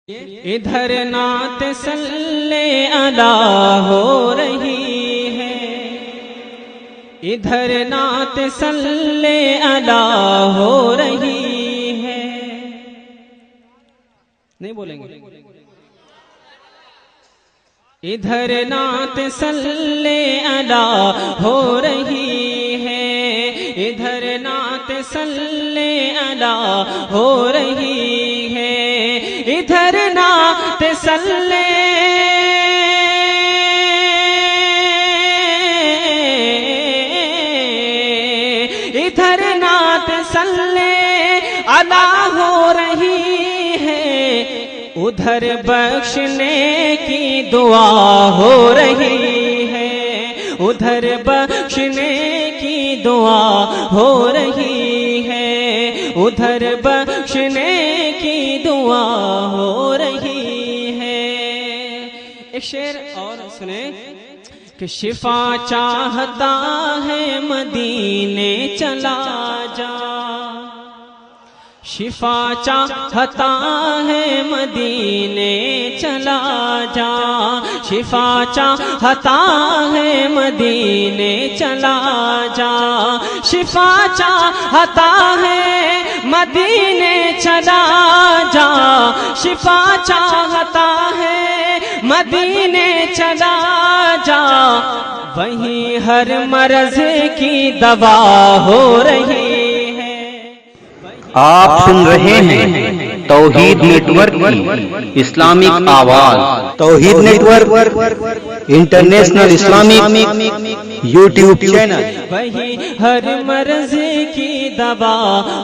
ادھر نعت صلی اللہ ہو رہی ہے، ادھر نعت صلی اللہ ہو رہی ہے. نہیں بولیں گے؟ ادھر نعت صلی اللہ ہو رہی ہے، ادھر نعت صلی اللہ ہو رہی ہے، ادھر نعت صلی ادھر نعت صلی اللہ ہو رہی ہے، ادھر بخشنے کی دعا ہو رہی ہے، ادھر بخشنے کی دعا ہو رہی ہے، ادھر بخشنے کی دعا ہو رہی ہے. ایک شعر اور سنیں کہ شفا چاہتا ہے مدینے چلا جا، شفا چاہتا ہے مدینے چلا جا، شفا چاہتا ہے مدینے چلا جا، شفا چاہتا ہے مدینے چلا جا، شفا چاہتا ہے مدینے چلا جا، وہیں ہر مرض کی دوا ہو رہی ہے. آپ سن رہے ہیں توحید نیٹ ورک کی اسلامک آواز. Tawheed network international Islamic YouTube channel. وہی ہر مرض کی دوا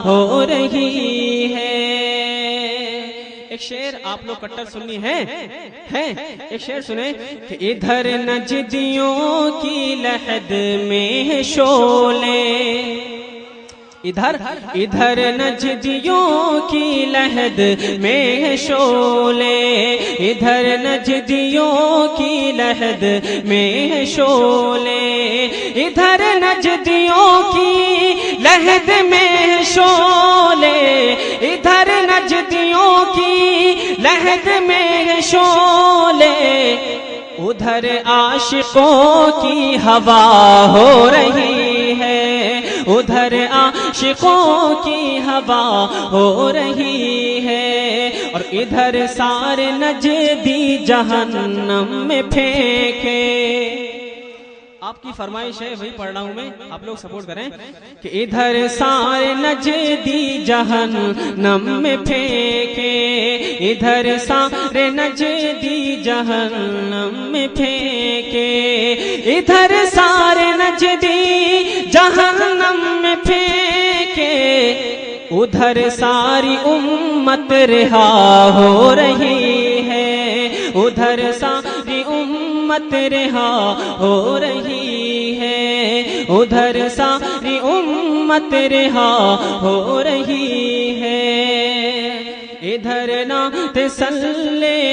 ہو رہی ہے. ایک شعر آپ لوگ کٹر سننی ہے. ایک شعر سنیں کہ ادھر نجدیوں کی لحد میں شعلے، ادھر نجدیوں کی لحد میں شعلے، ادھر نجدیوں کی لحد میں شعلے، ادھر نجدیوں کی لحد میں شعلے، ادھر نجدیوں کی لحد میں شعلے، ادھر عاشقوں کی ہوا ہو رہی ہے، ادھر عاشقوں کی ہوا ہو رہی ہے، اور ادھر سارے نجدی جہنم میں پھینکے. آپ کی فرمائش ہے وہی پڑھ رہا ہوں میں، آپ لوگ سپورٹ کریں کہ ادھر سارے نجدی جہنم میں پھینکے، ادھر سارے نجدی جہنم میں پھینکے، ادھر سارے نجدی جہنم میں پھینکے، ادھر ساری امت رہا ہو رہی ہے، ادھر ساری امت رہا ہو رہی ہے، ادھر ساری امت رہا ہو رہی ہے. ادھر نعت صلی